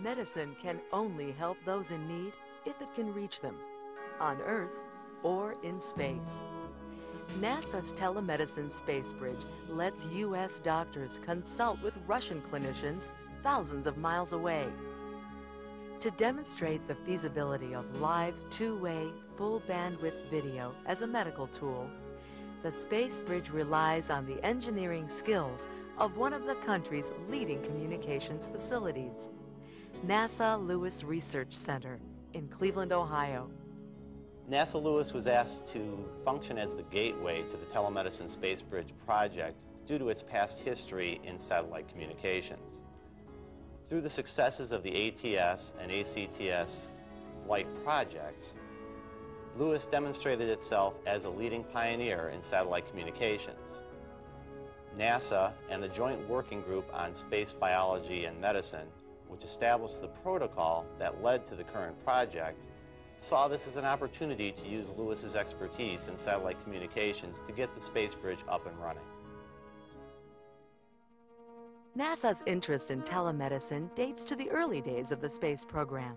Medicine can only help those in need if it can reach them, on Earth or in space. NASA's Telemedicine Spacebridge lets U.S. doctors consult with Russian clinicians thousands of miles away. To demonstrate the feasibility of live, two-way, full bandwidth video as a medical tool, the Spacebridge relies on the engineering skills of one of the country's leading communications facilities, NASA Lewis Research Center in Cleveland, Ohio. NASA Lewis was asked to function as the gateway to the Telemedicine Spacebridge project due to its past history in satellite communications. Through the successes of the ATS and ACTS flight projects, Lewis demonstrated itself as a leading pioneer in satellite communications. NASA and the Joint Working Group on Space Biology and Medicine, which established the protocol that led to the current project, saw this as an opportunity to use Lewis's expertise in satellite communications to get the Spacebridge up and running. NASA's interest in telemedicine dates to the early days of the space program.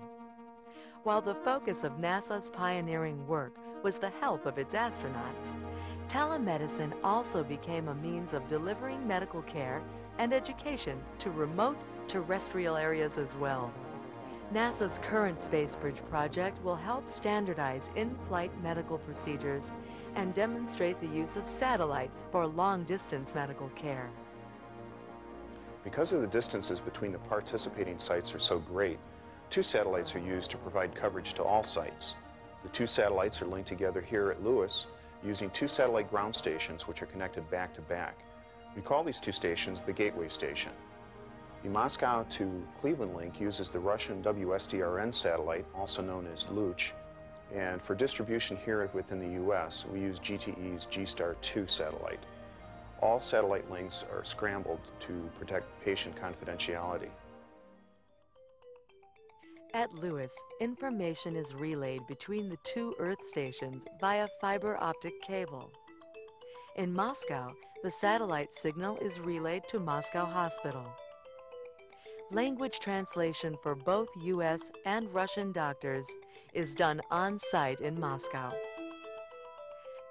While the focus of NASA's pioneering work was the health of its astronauts, telemedicine also became a means of delivering medical care and education to remote terrestrial areas as well. NASA's current Spacebridge project will help standardize in-flight medical procedures and demonstrate the use of satellites for long-distance medical care. Because of the distances between the participating sites are so great, 2 satellites are used to provide coverage to all sites. The 2 satellites are linked together here at Lewis using 2 satellite ground stations which are connected back to back. We call these 2 stations the Gateway Station. The Moscow to Cleveland link uses the Russian WSDRN satellite, also known as Luch, and for distribution here within the U.S., we use GTE's G-Star 2 satellite. All satellite links are scrambled to protect patient confidentiality. At Lewis, information is relayed between the 2 Earth stations via fiber optic cable. In Moscow, the satellite signal is relayed to Moscow Hospital. Language translation for both U.S. and Russian doctors is done on-site in Moscow.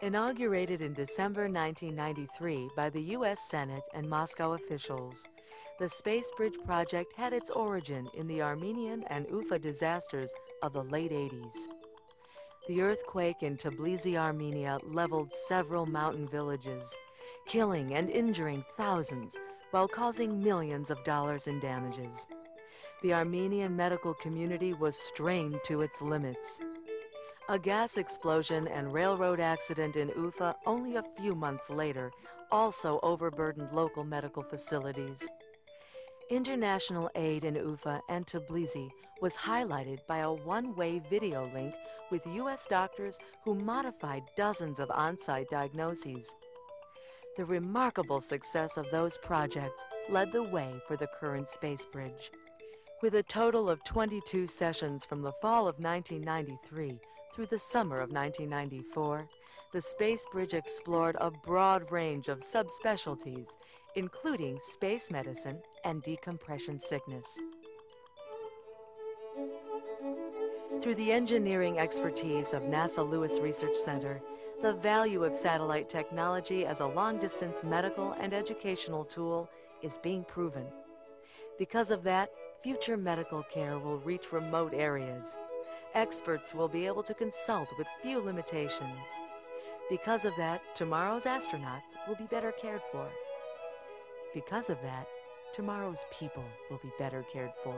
Inaugurated in December 1993 by the U.S. Senate and Moscow officials, the Spacebridge project had its origin in the Armenian and Ufa disasters of the late 80s. The earthquake in Tbilisi, Armenia leveled several mountain villages, killing and injuring thousands while causing millions of dollars in damages. The Armenian medical community was strained to its limits. A gas explosion and railroad accident in Ufa only a few months later also overburdened local medical facilities. International aid in Ufa and Tbilisi was highlighted by a one-way video link with U.S. doctors who modified dozens of on-site diagnoses. The remarkable success of those projects led the way for the current Spacebridge. With a total of 22 sessions from the fall of 1993 through the summer of 1994, the Spacebridge explored a broad range of subspecialties, including space medicine and decompression sickness. Through the engineering expertise of NASA Lewis Research Center, the value of satellite technology as a long-distance medical and educational tool is being proven. Because of that, future medical care will reach remote areas. Experts will be able to consult with few limitations. Because of that, tomorrow's astronauts will be better cared for. Because of that, tomorrow's people will be better cared for.